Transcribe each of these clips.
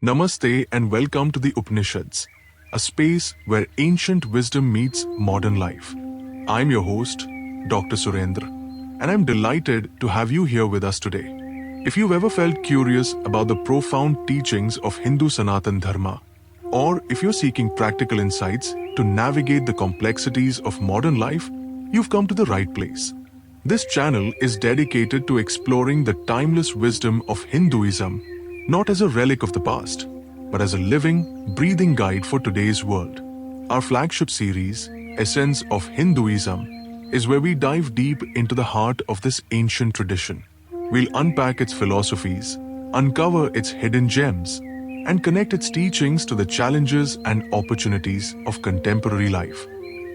Namaste and welcome to the Upanishads, a space where ancient wisdom meets modern life. I'm your host, Dr. Surendra, and I'm delighted to have you here with us today. If you've ever felt curious about the profound teachings of Hindu Sanatana Dharma, or if you're seeking practical insights to navigate the complexities of modern life, you've come to the right place. This channel is dedicated to exploring the timeless wisdom of Hinduism, not as a relic of the past, but as a living, breathing guide for today's world. Our flagship series, Essence of Hinduism, is where we dive deep into the heart of this ancient tradition. We'll unpack its philosophies, uncover its hidden gems, and connect its teachings to the challenges and opportunities of contemporary life.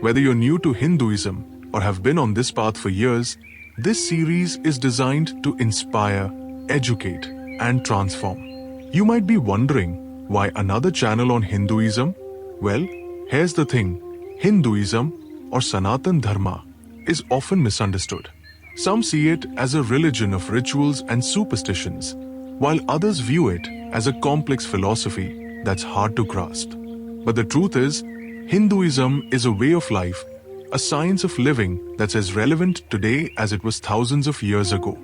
Whether you're new to Hinduism or have been on this path for years, this series is designed to inspire, educate, and transform. You might be wondering, why another channel on Hinduism? Well, here's the thing. Hinduism, or Sanatana Dharma, is often misunderstood. Some see it as a religion of rituals and superstitions, while others view it as a complex philosophy that's hard to grasp. But the truth is, Hinduism is a way of life, a science of living that's as relevant today as it was thousands of years ago.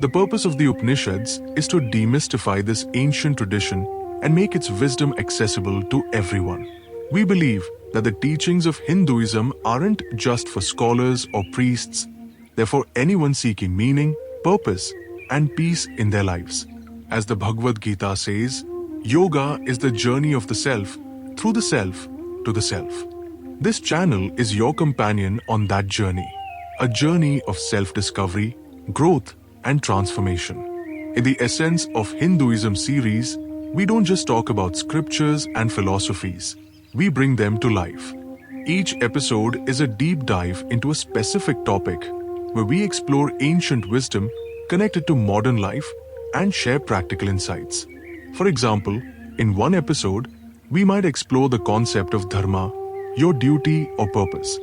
The purpose of the Upanishads is to demystify this ancient tradition and make its wisdom accessible to everyone. We believe that the teachings of Hinduism aren't just for scholars or priests, they're for anyone seeking meaning, purpose, and peace in their lives. As the Bhagavad Gita says, yoga is the journey of the self, through the self to the self. This channel is your companion on that journey, a journey of self-discovery, growth, and transformation. In the Essence of Hinduism series, we don't just talk about scriptures and philosophies, we bring them to life. Each episode is a deep dive into a specific topic where we explore ancient wisdom connected to modern life and share practical insights. For example, in one episode, we might explore the concept of dharma, your duty or purpose,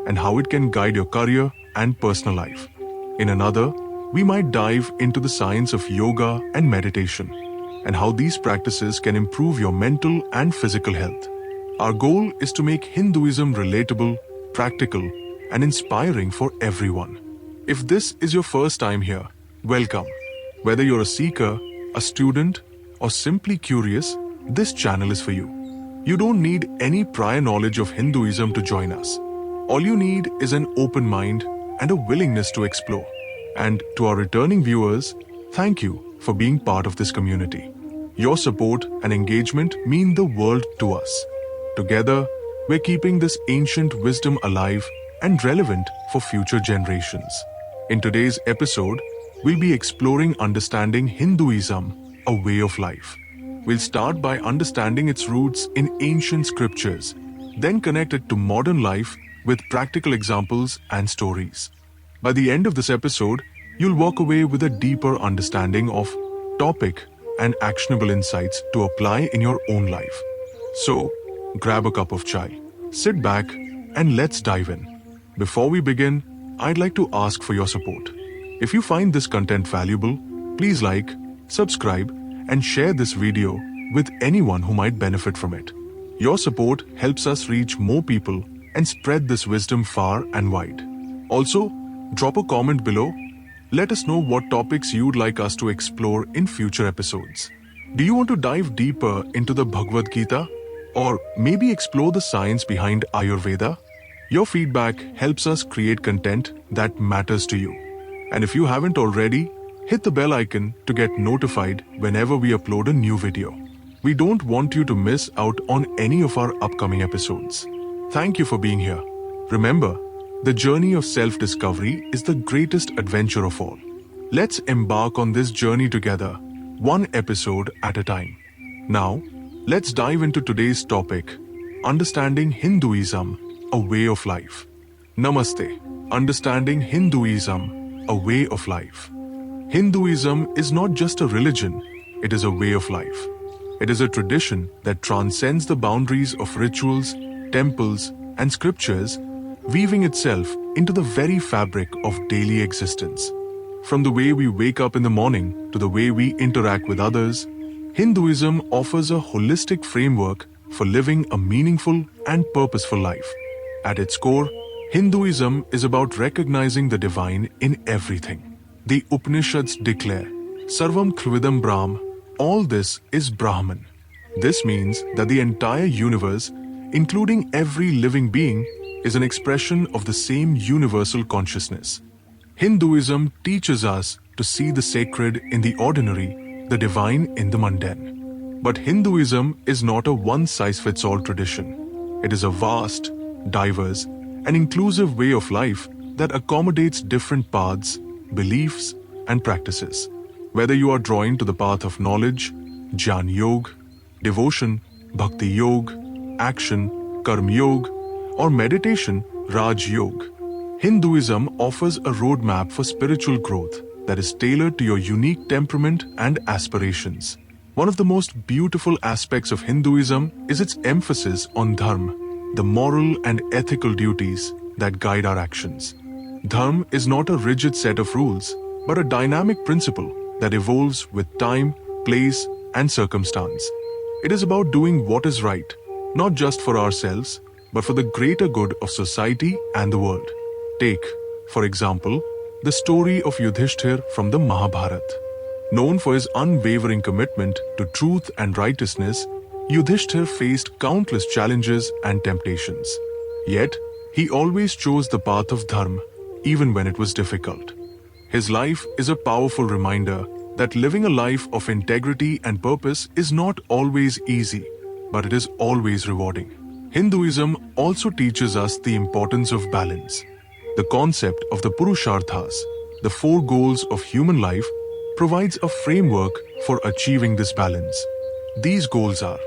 and how it can guide your career and personal life. In another, we might dive into the science of yoga and meditation, and how these practices can improve your mental and physical health. Our goal is to make Hinduism relatable, practical, and inspiring for everyone. If this is your first time here, welcome. Whether you're a seeker, a student, or simply curious, this channel is for you. You don't need any prior knowledge of Hinduism to join us. All you need is an open mind and a willingness to explore. And to our returning viewers, thank you for being part of this community. Your support and engagement mean the world to us. Together, we're keeping this ancient wisdom alive and relevant for future generations. In today's episode, we'll be exploring understanding Hinduism, a way of life. We'll start by understanding its roots in ancient scriptures, then connect it to modern life with practical examples and stories. By the end of this episode, you'll walk away with a deeper understanding of topic and actionable insights to apply in your own life. So, grab a cup of chai, sit back, and let's dive in. Before we begin, I'd like to ask for your support. If you find this content valuable, please like, subscribe, and share this video with anyone who might benefit from it. Your support helps us reach more people and spread this wisdom far and wide. Also, drop a comment below. Let us know what topics you'd like us to explore in future episodes. Do you want to dive deeper into the Bhagavad Gita? Or maybe explore the science behind Ayurveda? Your feedback helps us create content that matters to you. And if you haven't already, hit the bell icon to get notified whenever we upload a new video. We don't want you to miss out on any of our upcoming episodes. Thank you for being here. Remember, the journey of self-discovery is the greatest adventure of all. Let's embark on this journey together, one episode at a time. Now, let's dive into today's topic, understanding Hinduism, a way of life. Namaste. Understanding Hinduism, a way of life. Hinduism is not just a religion, it is a way of life. It is a tradition that transcends the boundaries of rituals, temples, and scriptures, weaving itself into the very fabric of daily existence. From the way we wake up in the morning to the way we interact with others, Hinduism offers a holistic framework for living a meaningful and purposeful life. At its core, Hinduism is about recognizing the divine in everything. The Upanishads declare, Sarvam Khluvidam Brahm, all this is Brahman. This means that the entire universe, including every living being, is an expression of the same universal consciousness. Hinduism teaches us to see the sacred in the ordinary, the divine in the mundane. But Hinduism is not a one-size-fits-all tradition. It is a vast, diverse, and inclusive way of life that accommodates different paths, beliefs, and practices. Whether you are drawn to the path of knowledge, Jnana Yoga, devotion, Bhakti Yoga, action, Karma Yoga, or meditation, Raj Yoga, Hinduism offers a roadmap for spiritual growth that is tailored to your unique temperament and aspirations. One of the most beautiful aspects of Hinduism is its emphasis on dharma, the moral and ethical duties that guide our actions. Dharma is not a rigid set of rules, but a dynamic principle that evolves with time, place, and circumstance. It is about doing what is right, not just for ourselves, but for the greater good of society and the world. Take, for example, the story of Yudhishthir from the Mahabharata. Known for his unwavering commitment to truth and righteousness, Yudhishthir faced countless challenges and temptations. Yet, he always chose the path of dharma, even when it was difficult. His life is a powerful reminder that living a life of integrity and purpose is not always easy, but it is always rewarding. Hinduism also teaches us the importance of balance. The concept of the Purusharthas, the four goals of human life, provides a framework for achieving this balance. These goals are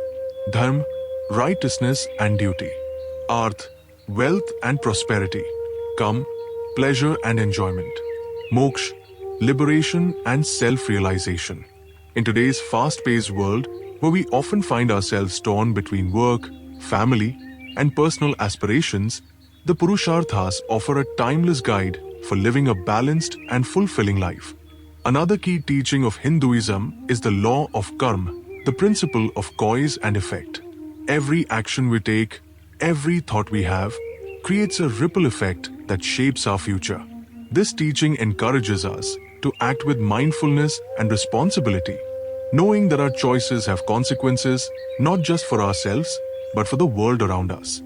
dharma, righteousness and duty; arth, wealth and prosperity; kam, pleasure and enjoyment; moksha, liberation and self-realization. In today's fast-paced world, where we often find ourselves torn between work, family, and personal aspirations, the Purusharthas offer a timeless guide for living a balanced and fulfilling life. Another key teaching of Hinduism is the law of karma, the principle of cause and effect. Every action we take, every thought we have, creates a ripple effect that shapes our future. This teaching encourages us to act with mindfulness and responsibility, knowing that our choices have consequences not just for ourselves, but for the world around us.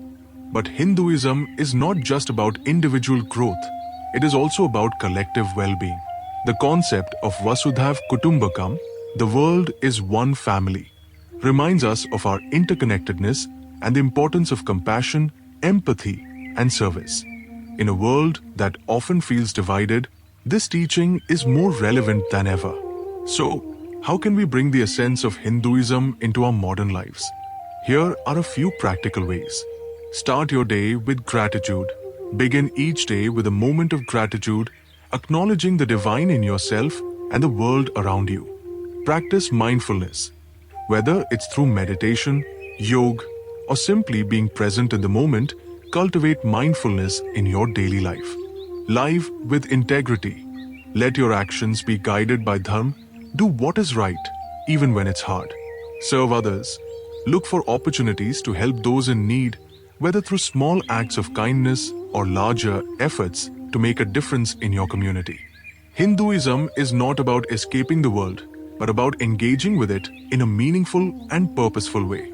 But Hinduism is not just about individual growth, it is also about collective well-being. The concept of Vasudhaiva Kutumbakam, the world is one family, reminds us of our interconnectedness and the importance of compassion, empathy, and service. In a world that often feels divided, this teaching is more relevant than ever. So, how can we bring the essence of Hinduism into our modern lives? Here are a few practical ways. Start your day with gratitude. Begin each day with a moment of gratitude, acknowledging the divine in yourself and the world around you. Practice mindfulness. Whether it's through meditation, yoga, or simply being present in the moment, cultivate mindfulness in your daily life. Live with integrity. Let your actions be guided by dharma. Do what is right, even when it's hard. Serve others. Look for opportunities to help those in need, whether through small acts of kindness or larger efforts to make a difference in your community. Hinduism is not about escaping the world, but about engaging with it in a meaningful and purposeful way.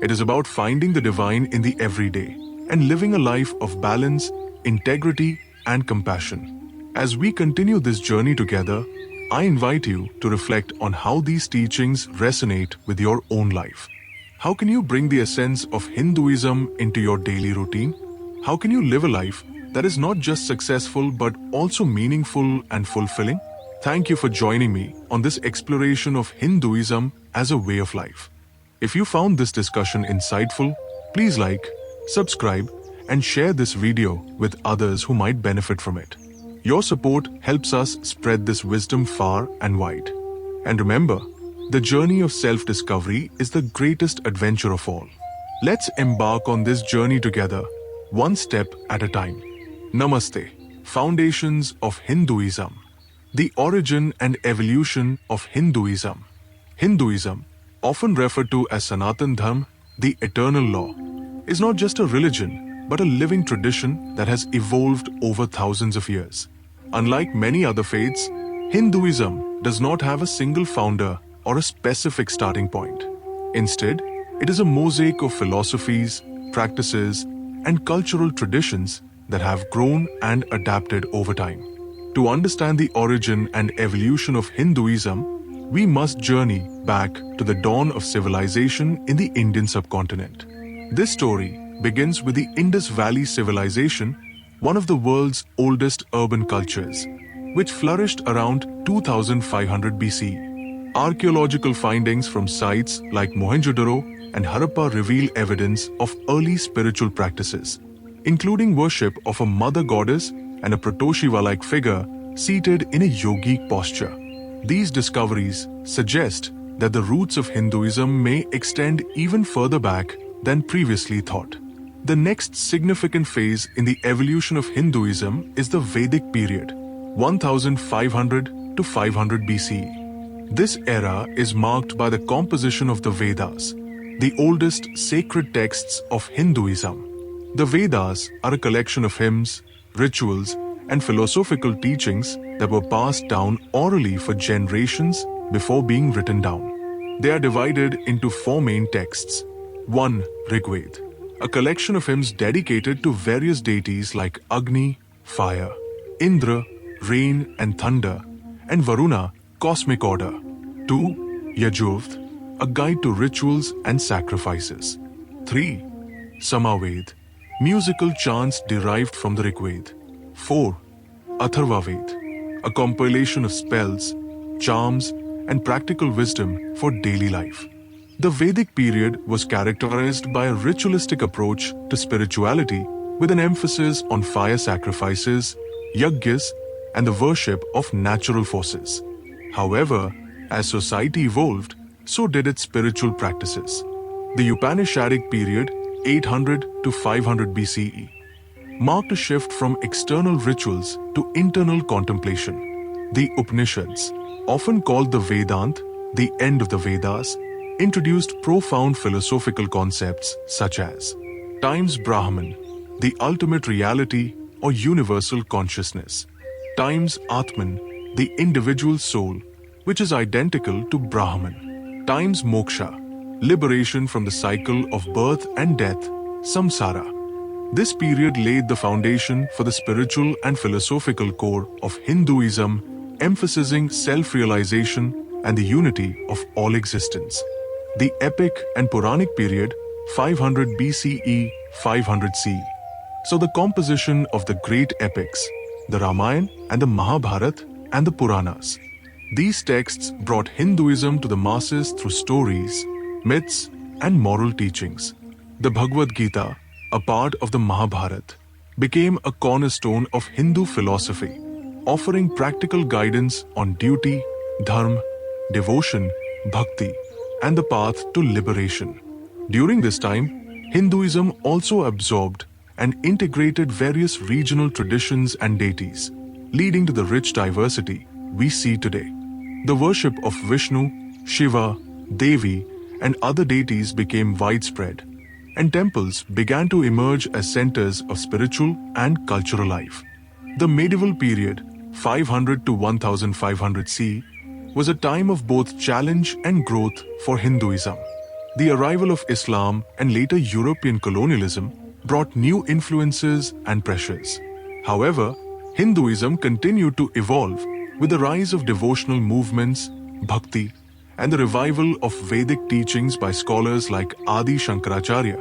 It is about finding the divine in the everyday and living a life of balance, integrity, and compassion. As we continue this journey together, I invite you to reflect on how these teachings resonate with your own life. How can you bring the essence of Hinduism into your daily routine? How can you live a life that is not just successful but also meaningful and fulfilling? Thank you for joining me on this exploration of Hinduism as a way of life. If you found this discussion insightful, please like, subscribe, and share this video with others who might benefit from it. Your support helps us spread this wisdom far and wide. And remember, the journey of self-discovery is the greatest adventure of all. Let's embark on this journey together, one step at a time. Namaste. Foundations of Hinduism. The origin and evolution of Hinduism. Hinduism, often referred to as Sanatana Dharma, the eternal law, is not just a religion but a living tradition that has evolved over thousands of years. Unlike many other faiths, Hinduism does not have a single founder or a specific starting point. Instead, it is a mosaic of philosophies, practices, and cultural traditions that have grown and adapted over time. To understand the origin and evolution of Hinduism, we must journey back to the dawn of civilization in the Indian subcontinent. This story begins with the Indus Valley Civilization, one of the world's oldest urban cultures, which flourished around 2500 BCE. Archaeological findings from sites like Mohenjo-daro and Harappa reveal evidence of early spiritual practices, including worship of a mother goddess and a Protoshiva-like figure seated in a yogic posture. These discoveries suggest that the roots of Hinduism may extend even further back than previously thought. The next significant phase in the evolution of Hinduism is the Vedic period, 1500 to 500 BCE. This era is marked by the composition of the Vedas, the oldest sacred texts of Hinduism. The Vedas are a collection of hymns, rituals, and philosophical teachings that were passed down orally for generations before being written down. They are divided into four main texts. 1. Rigveda, a collection of hymns dedicated to various deities like Agni, fire, Indra, rain and thunder, and Varuna, cosmic order. 2. Yajurveda, a guide to rituals and sacrifices. 3. Samaveda, musical chants derived from the Rigveda. 4. Atharvaveda, a compilation of spells, charms, and practical wisdom for daily life. The Vedic period was characterized by a ritualistic approach to spirituality with an emphasis on fire sacrifices, yajnas, and the worship of natural forces. However, as society evolved, so did its spiritual practices. The Upanishadic period, 800 to 500 BCE, marked a shift from external rituals to internal contemplation. The Upanishads, often called the Vedant, the end of the Vedas, introduced profound philosophical concepts such as times Brahman, the ultimate reality or universal consciousness, times Atman, the individual soul, which is identical to Brahman, times Moksha, liberation from the cycle of birth and death, samsara. This period laid the foundation for the spiritual and philosophical core of Hinduism, emphasizing self-realization and the unity of all existence. The epic and Puranic period, 500 BCE, 500 CE. So the composition of the great epics, the Ramayana and the Mahabharata and the Puranas. These texts brought Hinduism to the masses through stories, myths, and moral teachings. The Bhagavad Gita, a part of the Mahabharata, became a cornerstone of Hindu philosophy, offering practical guidance on duty, dharma, devotion, bhakti, and the path to liberation. During this time, Hinduism also absorbed and integrated various regional traditions and deities, leading to the rich diversity we see today. The worship of Vishnu, Shiva, Devi, and other deities became widespread, and temples began to emerge as centers of spiritual and cultural life. The medieval period, 500 to 1500 CE, was a time of both challenge and growth for Hinduism. The arrival of Islam and later European colonialism brought new influences and pressures. However, Hinduism continued to evolve with the rise of devotional movements, bhakti, and the revival of Vedic teachings by scholars like Adi Shankaracharya,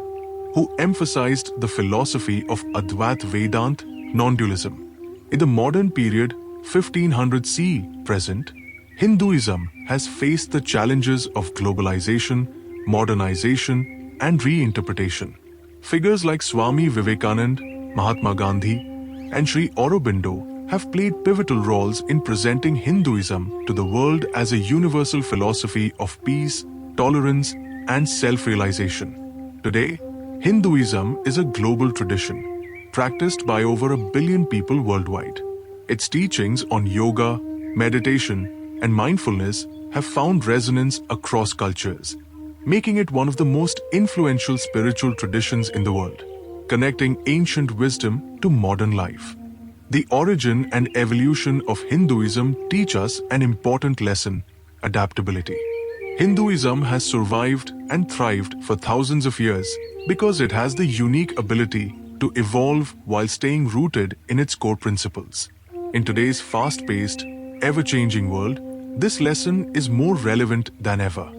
who emphasized the philosophy of Advait Vedant, non-dualism. In the modern period, 1500 CE present, Hinduism has faced the challenges of globalization, modernization, and reinterpretation. Figures like Swami Vivekananda, Mahatma Gandhi, and Sri Aurobindo have played pivotal roles in presenting Hinduism to the world as a universal philosophy of peace, tolerance, and self-realization. Today, Hinduism is a global tradition, practiced by over 1 billion people worldwide. Its teachings on yoga, meditation, and mindfulness have found resonance across cultures, making it one of the most influential spiritual traditions in the world, connecting ancient wisdom to modern life. The origin and evolution of Hinduism teach us an important lesson: adaptability. Hinduism has survived and thrived for thousands of years because it has the unique ability to evolve while staying rooted in its core principles. In today's fast-paced, ever-changing world, this lesson is more relevant than ever.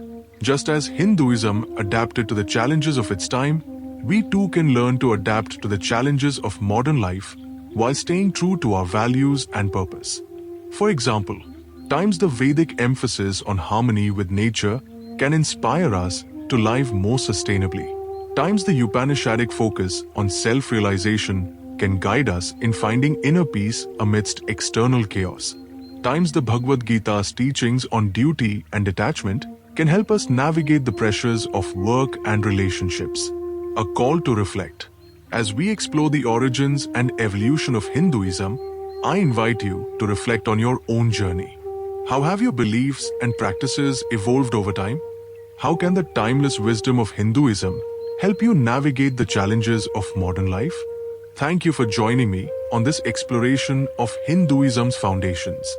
Just as Hinduism adapted to the challenges of its time, we too can learn to adapt to the challenges of modern life while staying true to our values and purpose. For example, times the Vedic emphasis on harmony with nature can inspire us to live more sustainably. Times the Upanishadic focus on self-realization can guide us in finding inner peace amidst external chaos. Times the Bhagavad Gita's teachings on duty and detachment can help us navigate the pressures of work and relationships. A call to reflect. As we explore the origins and evolution of Hinduism, I invite you to reflect on your own journey. How have your beliefs and practices evolved over time? How can the timeless wisdom of Hinduism help you navigate the challenges of modern life? Thank you for joining me on this exploration of Hinduism's foundations.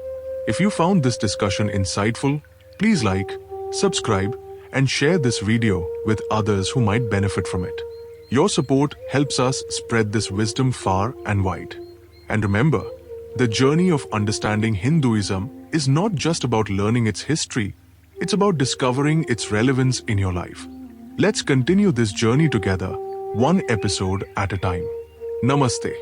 If you found this discussion insightful, please like, subscribe, and share this video with others who might benefit from it. Your support helps us spread this wisdom far and wide. And remember, the journey of understanding Hinduism is not just about learning its history, it's about discovering its relevance in your life. Let's continue this journey together, one episode at a time. Namaste.